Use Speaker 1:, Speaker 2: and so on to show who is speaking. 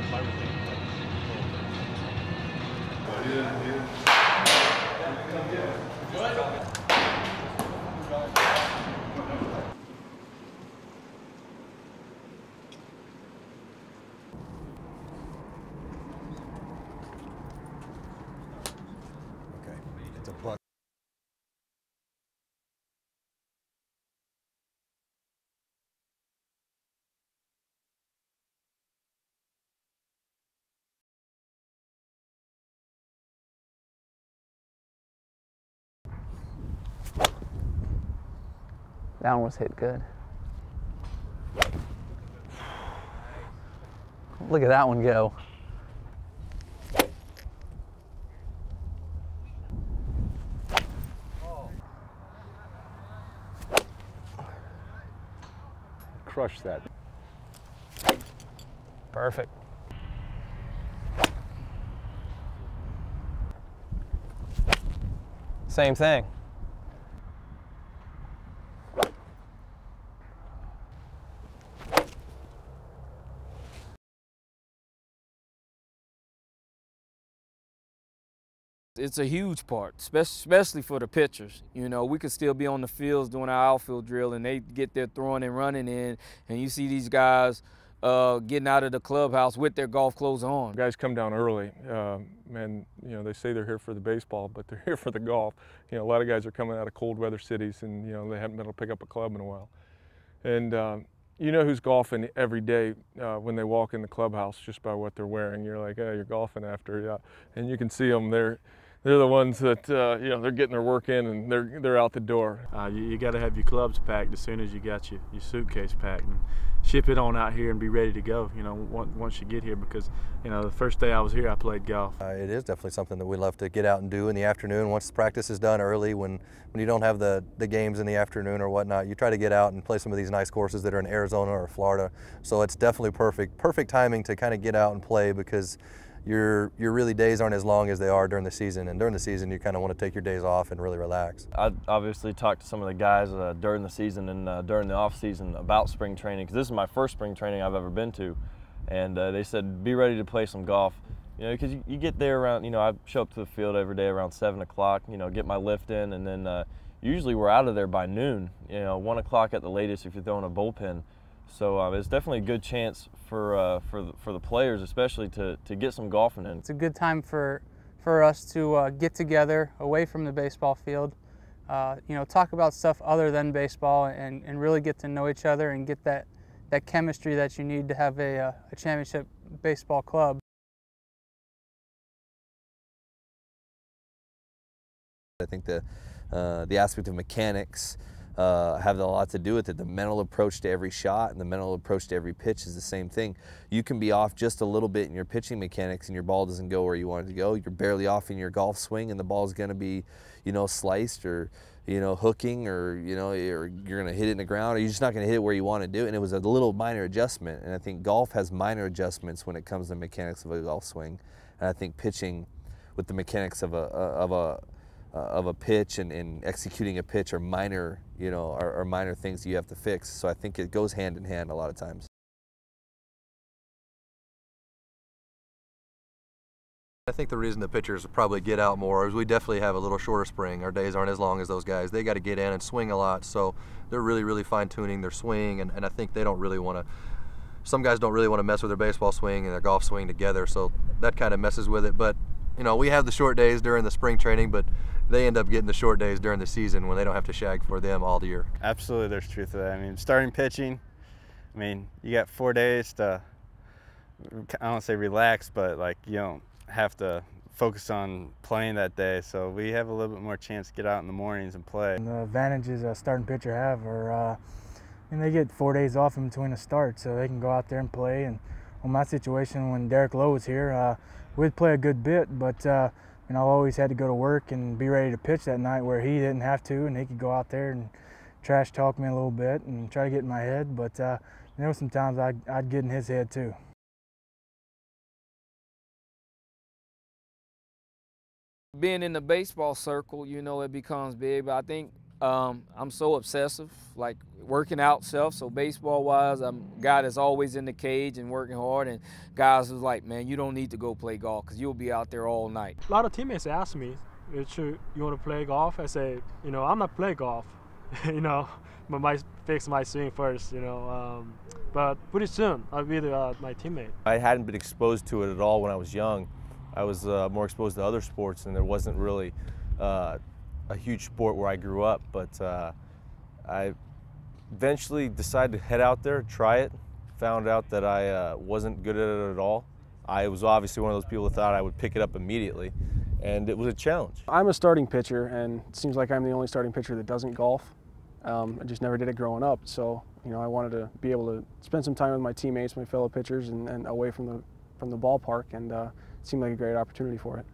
Speaker 1: my routine.
Speaker 2: Okay, it's a buck.
Speaker 3: That one was hit good. Look at that one go.
Speaker 1: Crush that.
Speaker 3: Perfect. Same thing.
Speaker 4: It's a huge part, especially for the pitchers. You know, we could still be on the fields doing our outfield drill, and they get their throwing and running in, and you see these guys getting out of the clubhouse with their golf clothes on.
Speaker 1: Guys come down early, and you know they say they're here for the baseball, but they're here for the golf. You know, a lot of guys are coming out of cold weather cities, and you know they haven't been able to pick up a club in a while. And you know who's golfing every day when they walk in the clubhouse just by what they're wearing. You're like, hey, you're golfing after, yeah, and you can see them. They're the ones that you know, they're getting their work in and they're out the door.
Speaker 5: You got to have your clubs packed as soon as you got your suitcase packed, and ship it on out here and be ready to go. You know, once you get here, because you know the first day I was here, I played golf.
Speaker 2: It is definitely something that we love to get out and do in the afternoon. Once practice is done early, when you don't have the games in the afternoon or whatnot, you try to get out and play some of these nice courses that are in Arizona or Florida. So it's definitely perfect timing to kind of get out and play, because your really days aren't as long as they are during the season, and during the season you kind of want to take your days off and really relax.
Speaker 6: I obviously talked to some of the guys during the season and during the off season about spring training, because this is my first spring training I've ever been to, and they said be ready to play some golf. You know, because you get there around, you know, I show up to the field every day around 7 o'clock, you know, get my lift in, and then usually we're out of there by noon, you know, 1 o'clock at the latest if you're throwing a bullpen. So it's definitely a good chance for the players, especially to get some golfing in.
Speaker 3: It's a good time for us to get together away from the baseball field, you know, talk about stuff other than baseball, and really get to know each other and get that chemistry that you need to have a championship baseball club.
Speaker 7: I think the aspect of mechanics have a lot to do with it. The mental approach to every shot and the mental approach to every pitch is the same thing. You can be off just a little bit in your pitching mechanics and your ball doesn't go where you want it to go. You're barely off in your golf swing and the ball's going to be, you know, sliced or, you know, hooking, or, you know, or you're going to hit it in the ground, or you're just not going to hit it where you want to do it. And it was a little minor adjustment. And I think golf has minor adjustments when it comes to mechanics of a golf swing. And I think pitching with the mechanics of a pitch and executing a pitch are minor, you know, are minor things you have to fix. So I think it goes hand in hand a lot of times.
Speaker 2: I think the reason the pitchers probably get out more is we definitely have a little shorter spring. Our days aren't as long as those guys. They got to get in and swing a lot, so they're really fine-tuning their swing, and I think they don't really want to, some guys don't really want to mess with their baseball swing and their golf swing together, so that kind of messes with it. But you know, we have the short days during the spring training, but they end up getting the short days during the season when they don't have to shag for them all year.
Speaker 5: Absolutely, there's truth to that. I mean, starting pitching, I mean, you got 4 days to, I don't want to say relax, but like you don't have to focus on playing that day. So we have a little bit more chance to get out in the mornings and play.
Speaker 8: And the advantages a starting pitcher have are, and they get 4 days off in between the start, so they can go out there and play. And on my situation, when Derek Lowe was here, we'd play a good bit, but you know, I always had to go to work and be ready to pitch that night, where he didn't have to, and he could go out there and trash talk me a little bit and try to get in my head. But there were some times I'd get in his head too.
Speaker 4: Being in the baseball circle, you know, it becomes big, but I think I'm so obsessive, like working out stuff. So baseball-wise, I'm a guy that's always in the cage and working hard. And guys who's like, man, you don't need to go play golf because you'll be out there all night.
Speaker 9: A lot of teammates ask me, you want to play golf? I say, I'm not playing golf, but might fix my swing first, but pretty soon I'll be my teammate.
Speaker 10: I hadn't been exposed to it at all when I was young. I was more exposed to other sports, and there wasn't really a huge sport where I grew up, but I eventually decided to head out there, try it, found out that I wasn't good at it at all. I was obviously one of those people that thought I would pick it up immediately, and it was a challenge.
Speaker 11: I'm a starting pitcher, and it seems like I'm the only starting pitcher that doesn't golf. I just never did it growing up, so I wanted to be able to spend some time with my teammates, my fellow pitchers, and away from the ballpark, and it seemed like a great opportunity for it.